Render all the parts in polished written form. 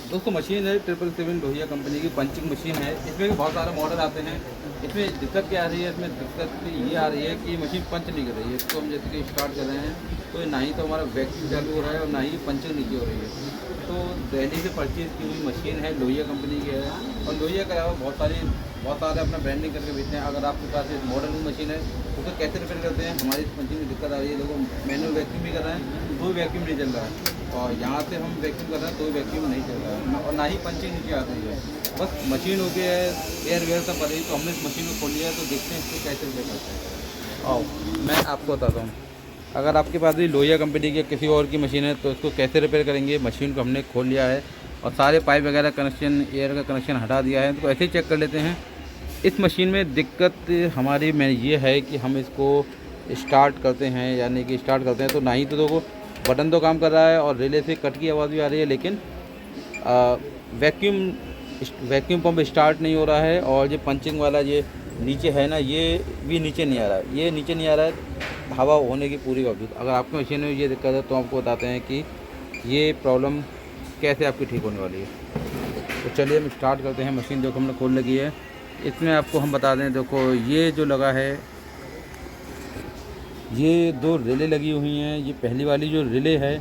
दोस्तों मशीन है 777 लोहिया कंपनी की पंचिंग मशीन है। इसमें भी बहुत सारे मॉडल आते हैं। इसमें दिक्कत क्या आ रही है, इसमें दिक्कत ये आ रही है कि मशीन पंच नहीं कर रही है। इसको हम जैसे कि स्टार्ट कर रहे हैं तो ना ही तो हमारा वैक्यूम चालू हो रहा है और ना ही पंचिंग नीचे हो रही है। तो दिल्ली से परचेज़ की हुई मशीन है, लोहिया कंपनी की है। और लोहिया के अलावा बहुत सारे अपना ब्रांडिंग करके बेचते हैं। अगर आपके पास एक मॉडल मशीन है उसको कैसे रिपेयर करते हैं, हमारी पंचिंग में दिक्कत आ रही है, देखो मैनुअल वैक्यूम भी कर रहे हैं तो वैक्यूम नहीं चल रहा है, और यहाँ से हम वैक्यूम कर रहे हैं तो वैक्यूम नहीं चल रहा है, और ना ही पंचिंग नीचे आ रही है। बस मशीन हो गई है, एयर वेयर सब भरी, तो हमने इस मशीन को खोल लिया है। तो देखते हैं इसको कैसे रिपेयर करते हैं। आओ मैं आपको बताता हूँ। अगर आपके पास भी लोहिया कंपनी की किसी और की मशीन है तो इसको कैसे रिपेयर करेंगे। मशीन को हमने खोल लिया है और सारे पाइप वगैरह कनेक्शन, एयर का कनेक्शन हटा दिया है। तो ऐसे ही चेक कर लेते हैं। इस मशीन में दिक्कत हमारी में ये है कि हम इसको स्टार्ट करते हैं, यानी कि स्टार्ट करते हैं तो ना ही तो देखो बटन तो काम कर रहा है और रिले से कट की आवाज़ भी आ रही है, लेकिन वैक्यूम पंप स्टार्ट नहीं हो रहा है। और ये पंचिंग वाला ये नीचे है ना, ये भी नीचे नहीं आ रहा है, ये नीचे नहीं आ रहा है हवा होने की पूरी बावजूद। अगर आपकी मशीन में ये दिक्कत है तो आपको बताते हैं कि ये प्रॉब्लम कैसे आपकी ठीक होने वाली है। तो चलिए हम स्टार्ट करते हैं। मशीन देखो हमने खोल लगी है। इसमें आपको हम बता दें, देखो ये जो लगा है, ये दो रिले लगी हुई हैं। ये पहली वाली जो रिले है,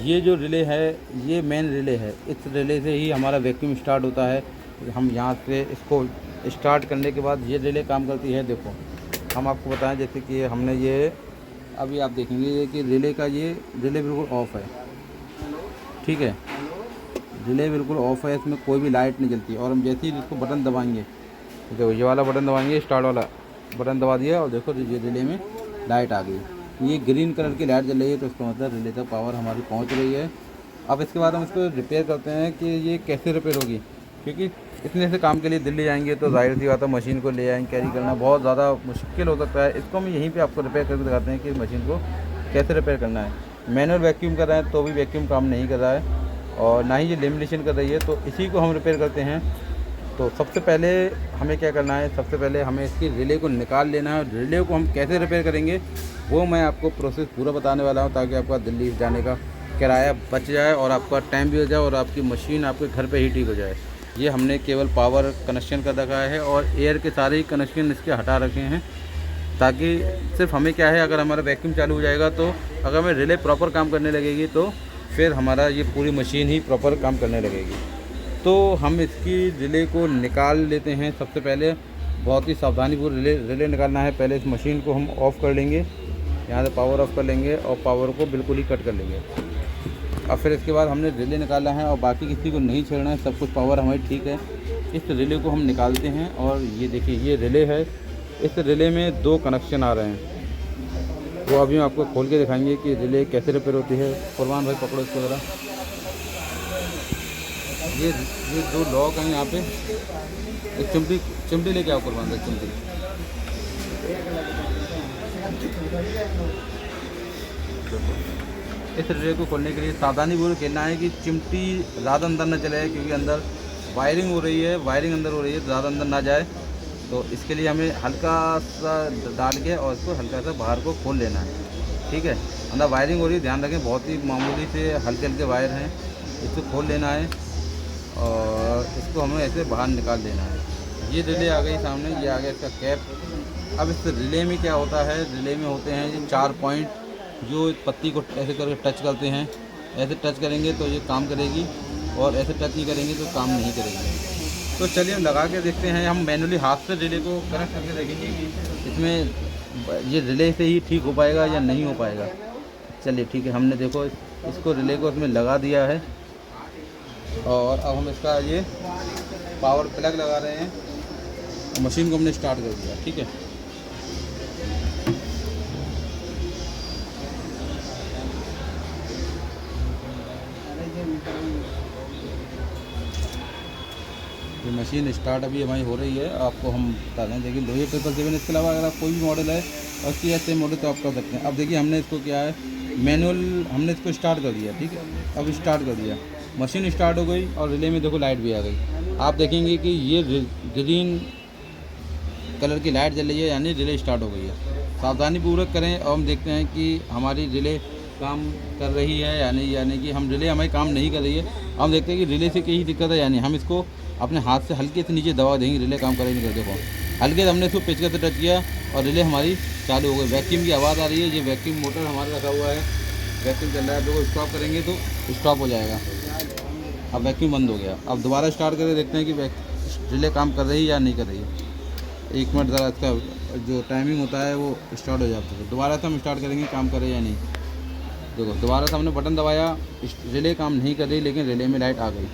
ये जो रिले है ये मेन रिले है। इस रिले से ही हमारा वैक्यूम स्टार्ट होता है। हम यहाँ से इसको स्टार्ट करने के बाद ये रिले काम करती है। देखो हम आपको बताएं, जैसे कि हमने ये अभी आप देखेंगे कि रिले का ये रिले बिल्कुल ऑफ़ है, ठीक है, रिले बिल्कुल ऑफ़ है, इसमें कोई भी लाइट नहीं जलती। और हम जैसे ही इसको बटन दबाएंगे, देखो ये वाला बटन दबाएंगे, स्टार्ट वाला बटन दबा दिया और देखो ये रिले में लाइट आ गई। ये ग्रीन कलर की लाइट जल रही है, तो इसका मतलब रिले तक पावर हमारी पहुंच रही है। अब इसके बाद हम इसको रिपेयर करते हैं कि ये कैसे रिपेयर होगी, क्योंकि इतने से काम के लिए दिल्ली जाएंगे तो जाहिर सी बात है मशीन को ले आएंगे, कैरी करना बहुत ज़्यादा मुश्किल हो सकता है। इसको हम यहीं पे आपको रिपेयर करके दिखाते हैं कि मशीन को कैसे रिपेयर करना है। मैनुअल वैक्यूम कर रहे हैं तो भी वैक्यूम काम नहीं कर रहा है और ना ही ये लेमिनेशन कर रही है, तो इसी को हम रिपेयर करते हैं। तो सबसे पहले हमें क्या करना है, सबसे पहले हमें इसकी रिले को निकाल लेना है। रिले को हम कैसे रिपेयर करेंगे वो मैं आपको प्रोसेस पूरा बताने वाला हूँ, ताकि आपका दिल्ली जाने का किराया बच जाए और आपका टाइम भी हो जाए और आपकी मशीन आपके घर पे ही ठीक हो जाए। ये हमने केवल पावर कनेक्शन कर रखा है और एयर के सारे ही कनेक्शन इसके हटा रखे हैं, ताकि सिर्फ हमें क्या है, अगर हमारा वैक्यूम चालू हो जाएगा तो अगर हमें रिले प्रॉपर काम करने लगेगी तो फिर हमारा ये पूरी मशीन ही प्रॉपर काम करने लगेगी। तो हम इसकी रिले को निकाल लेते हैं। सबसे पहले बहुत ही सावधानीपूर्वक रिले निकालना है। पहले इस मशीन को हम ऑफ़ कर लेंगे, यहाँ से पावर ऑफ़ कर लेंगे और पावर को बिल्कुल ही कट कर लेंगे। अब फिर इसके बाद हमने रिले निकालना है और बाकी किसी को नहीं छेड़ना है, सब कुछ पावर हमारी ठीक है। इस रिले को हम निकालते हैं और ये देखिए ये रिले है। इस रिले में दो कनेक्शन आ रहे हैं, वो अभी हम आपको खोल के दिखाएंगे कि रिले कैसे रिपेयर होती है। कुरबान भाई पकड़ो इसको ज़रा। ये दो लॉक हैं यहाँ पे। एक चिमटी लेके आओ कुरबान भाई, चिमटी। इस रिले को खोलने के लिए सावधानीपूर्वक खेलना है कि चिमटी ज़्यादा अंदर न चले, क्योंकि अंदर वायरिंग हो रही है, वायरिंग अंदर हो रही है, ज़्यादा अंदर ना जाए। तो इसके लिए हमें हल्का सा डाल के और इसको हल्का सा बाहर को खोल लेना है, ठीक है। अंदर वायरिंग हो रही है, ध्यान रखें, बहुत ही मामूली से हल्के हल्के वायर हैं, इसको खोल लेना है और इसको हमें ऐसे बाहर निकाल देना है। ये रिले आ गई सामने, ये आ गया इसका कैप। अब इस रिले में क्या होता है, रिले में होते हैं ये 4 पॉइंट, जो पत्ती को ऐसे करके टच करते हैं। ऐसे टच करेंगे तो ये काम करेगी और ऐसे टच नहीं करेंगे तो काम नहीं करेगी। तो चलिए हम लगा के देखते हैं। हम मैनुअली हाथ से रिले को कनेक्ट करके देखेंगे कि इसमें ये रिले से ही ठीक हो पाएगा या नहीं हो पाएगा। चलिए ठीक है, हमने देखो इसको रिले को इसमें लगा दिया है और अब हम इसका ये पावर प्लग लगा रहे हैं और मशीन को हमने स्टार्ट कर दिया, ठीक है। ये मशीन स्टार्ट अभी हमारी हो रही है। आपको हम बता दें, देखिए लोहिया 777। इसके अलावा अगर आप कोई भी मॉडल है और इसकी ऐसे मॉडल तो आप कर सकते हैं। अब देखिए हमने इसको क्या है, मैनुअल हमने इसको स्टार्ट कर दिया, ठीक है। अब स्टार्ट कर दिया, मशीन स्टार्ट हो गई और रिले में देखो लाइट भी आ गई। आप देखेंगे कि ये ग्रीन कलर की लाइट जल रही है, यानी रिले स्टार्ट हो गई है। सावधानीपूर्वक करें और हम देखते हैं कि हमारी रिले काम कर रही है यानी कि हम रिले हमारी काम नहीं कर रही है हम देखते हैं कि रिले से कहीं दिक्कत है या नहीं। हम इसको अपने हाथ से हल्के से नीचे दबा देंगे, रिले काम करेंगे। नहीं देखो हल्के से हमने इसको पेचकस से टच किया और रिले हमारी चालू हो गई। वैक्यूम की आवाज़ आ रही है, ये वैक्यूम मोटर हमारा रखा हुआ है, वैक्यूम चल रहा है। देखो स्टॉप करेंगे तो स्टॉप हो जाएगा। अब वैक्यूम बंद हो गया। अब दोबारा स्टार्ट करके देखते हैं कि रिले काम कर रही है या नहीं कर रही है। 1 मिनट ज़रा इसका जो टाइमिंग होता है वो स्टार्ट हो जाता है। दोबारा से हम स्टार्ट करेंगे काम करे या नहीं। देखो दोबारा से हमने बटन दबाया, रिले काम नहीं कर रही, लेकिन रिले में लाइट आ गई।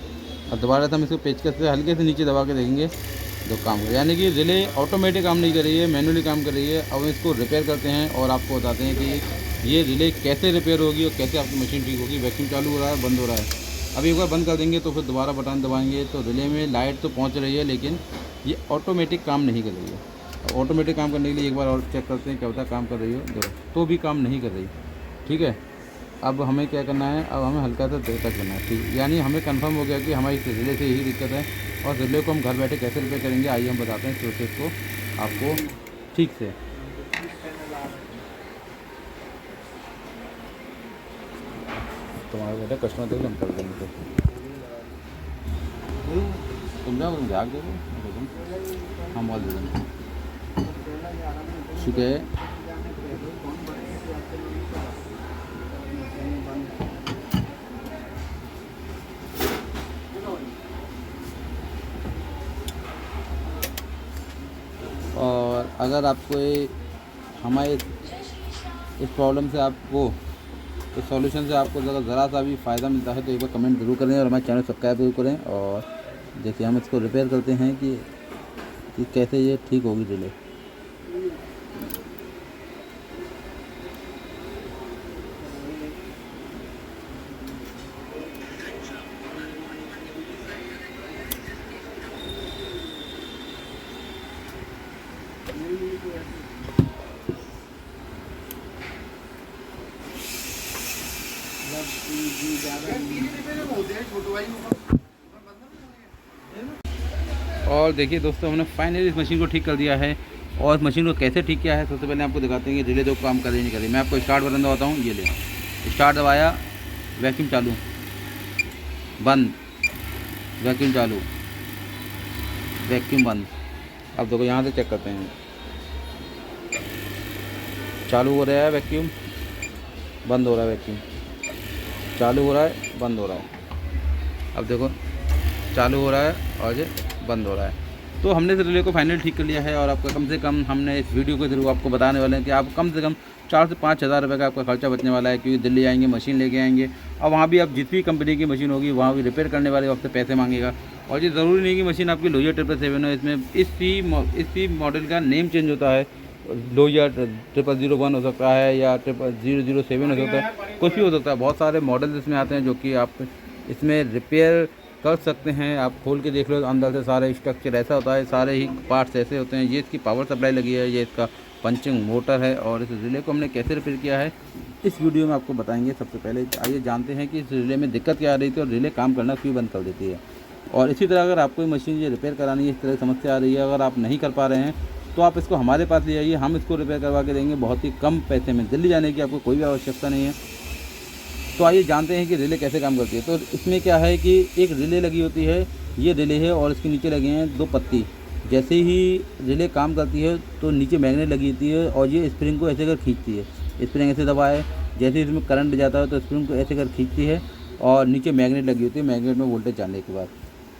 अब दोबारा से हम इसको पेचकस से हल्के से नीचे दबा के देखेंगे तो काम कर, यानी कि रिले ऑटोमेटिक काम नहीं कर रही है, मैनुअली काम कर रही है। अब हम इसको रिपेयर करते हैं और आपको बताते हैं कि ये रिले कैसे रिपेयर होगी और कैसे आपकी मशीन ठीक होगी। वैक्यूम चालू हो रहा है, बंद हो रहा है। अब एक बार बंद कर देंगे तो फिर दोबारा बटन दबाएंगे तो रिले में लाइट तो पहुँच रही है, लेकिन ये ऑटोमेटिक काम नहीं कर रही है। ऑटोमेटिक काम करने के लिए एक बार और चेक करते हैं क्या होता है। काम कर रही हो देखो, तो भी काम नहीं कर रही। ठीक है, अब हमें क्या करना है, अब हमें हल्का सा देर तक करना है। ठीक, यानी हमें कंफर्म हो गया कि हमारी इस रिले से यही दिक्कत है। और रिले को हम घर बैठे कैसे रिपेयर करेंगे, आइए हम बताते हैं प्रोसेस को आपको ठीक से। तुम्हारे बेटा कस्टमर देख हम कर देंगे। तो तुम जाओ, तुम झाग दे दो, हम बोल दे देंगे। ठीक है, और अगर आपको हमारे इस प्रॉब्लम से आपको इस सॉल्यूशन से आपको ज़रा सा भी फ़ायदा मिलता है तो एक बार कमेंट ज़रूर करें और हमारे चैनल सब्सक्राइब जरूर करें। और देखिए हम इसको रिपेयर करते हैं कि कैसे ये ठीक होगी रिले। और देखिए दोस्तों, हमने फाइनली इस मशीन को ठीक कर दिया है। और इस मशीन को कैसे ठीक किया है सबसे पहले आपको दिखाते हैं कि रिले जो काम कर रही नहीं कर रही। मैं आपको स्टार्ट बटन दबाता हूँ, ये ले स्टार्ट दबाया, वैक्यूम चालू, बंद, वैक्यूम चालू, वैक्यूम बंद। अब देखो यहाँ से चेक करते हैं, चालू हो रहा है वैक्यूम, बंद हो रहा है वैक्यूम, चालू हो रहा है, बंद हो रहा है। अब देखो चालू हो रहा है और ये बंद हो रहा है। तो हमने इस रिले को फाइनली ठीक कर लिया है। और आपका कम से कम हमने इस वीडियो के थ्रू आपको बताने वाले हैं कि आप कम से कम 4 से 5 हज़ार रुपये का आपका खर्चा बचने वाला है। क्योंकि दिल्ली आएंगे, मशीन लेके आएंगे और वहाँ भी आप जिस भी कंपनी की मशीन होगी वहाँ भी रिपेयर करने वाले आपसे पैसे मांगेगा। और ये ज़रूरी नहीं कि मशीन आपकी लोहिया 777 हो, इसमें इसी मॉडल का नेम चेंज होता है। लोहिया 0001 हो सकता है या 0007 हो सकता है, कुछ भी हो सकता है। बहुत सारे मॉडल इसमें आते हैं जो कि आप इसमें रिपेयर कर सकते हैं। आप खोल के देख लो, अंदर से सारे स्ट्रक्चर ऐसा होता है, सारे ही पार्ट्स ऐसे होते हैं। ये इसकी पावर सप्लाई लगी है, ये इसका पंचिंग मोटर है। और इस रिले को हमने कैसे रिपेयर किया है इस वीडियो में आपको बताएंगे। सबसे पहले आइए जानते हैं कि इस रिले में दिक्कत क्या आ रही थी और रिले काम करना क्यों बंद कर देती है। और इसी तरह अगर आपको मशीन ये रिपेयर करानी है, इस तरह की समस्या आ रही है, अगर आप नहीं कर पा रहे हैं तो आप इसको हमारे पास ले आइए, हम इसको रिपेयर करवा के देंगे बहुत ही कम पैसे में। दिल्ली जाने की आपको कोई भी आवश्यकता नहीं है। तो आइए जानते हैं कि रिले कैसे काम करती है। तो इसमें क्या है कि एक रिले लगी होती है, ये रिले है और इसके नीचे लगे हैं 2 पत्ती। जैसे ही रिले काम करती है तो नीचे मैग्नेट लगी होती है और ये स्प्रिंग को ऐसे कर खींचती है। स्प्रिंग ऐसे दबाए, जैसे ही इसमें करंट जाता है तो स्प्रिंग को ऐसे कर खींचती है और नीचे मैग्नेट लगी होती है। मैग्नेट में वोल्टेज जाने के बाद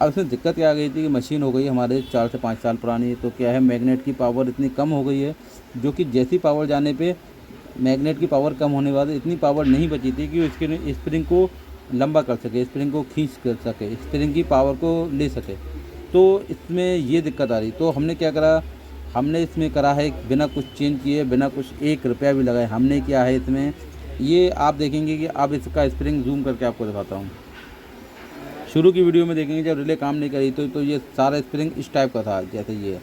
अब इसमें दिक्कत क्या आ गई थी कि मशीन हो गई हमारे 4 से 5 साल पुरानी। तो क्या है, मैग्नेट की पावर इतनी कम हो गई है जो कि जैसी पावर जाने पे मैग्नेट की पावर कम होने के बाद इतनी पावर नहीं बची थी कि उसके स्प्रिंग को लंबा कर सके, स्प्रिंग को खींच कर सके, स्प्रिंग की पावर को ले सके। तो इसमें ये दिक्कत आ रही। तो हमने क्या करा, हमने इसमें करा है बिना कुछ चेंज किए, बिना कुछ 1 रुपया भी लगाए हमने किया है इसमें। ये आप देखेंगे कि अब इसका स्प्रिंग जूम करके आपको दिखाता हूँ। शुरू की वीडियो में देखेंगे जब रिले काम नहीं करी तो ये सारा स्प्रिंग इस टाइप का था जैसे ये।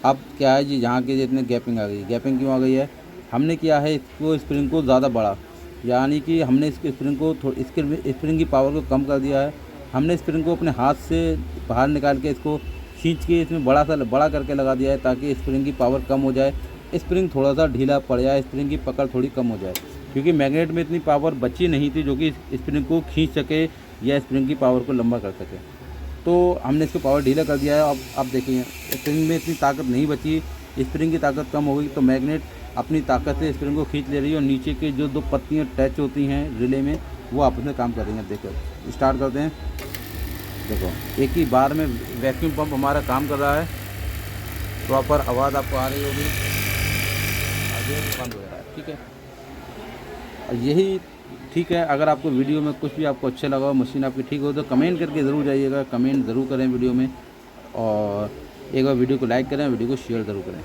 अब क्या है जी, यहाँ के जितने गैपिंग आ गई, गैपिंग क्यों आ गई है, हमने किया है इसको स्प्रिंग को ज़्यादा बड़ा, यानी कि हमने इसके स्प्रिंग को इसके स्प्रिंग की पावर को कम कर दिया है। हमने स्प्रिंग को अपने हाथ से बाहर निकाल के इसको खींच के इसमें बड़ा करके लगा दिया है ताकि स्प्रिंग की पावर कम हो जाए, स्प्रिंग थोड़ा सा ढीला पड़ जाए, स्प्रिंग की पकड़ थोड़ी कम हो जाए। क्योंकि मैग्नेट में इतनी पावर बची नहीं थी जो कि स्प्रिंग को खींच सके या स्प्रिंग की पावर को लंबा कर सके। तो हमने इसको पावर ढीला कर दिया है। अब आप देखिए स्प्रिंग में इतनी ताकत नहीं बची, स्प्रिंग की ताकत कम हो गई, तो मैग्नेट अपनी ताकत से स्प्रिंग को खींच ले रही है और नीचे के जो 2 पत्तियाँ टच होती हैं रिले में वो आपस में काम कर रही हैं। देखो स्टार्ट करते हैं। देखो एक ही बार में वैक्यूम पंप हमारा काम कर रहा है, प्रॉपर आवाज़ आपको आ रही होगी, आगे बंद हो रहा है। ठीक है, और यही ठीक है। अगर आपको वीडियो में कुछ भी आपको अच्छा लगा हो, मशीन आपकी ठीक हो, तो कमेंट करके ज़रूर जाइएगा, कमेंट ज़रूर करें वीडियो में, और एक बार वीडियो को लाइक करें, वीडियो को शेयर ज़रूर करें।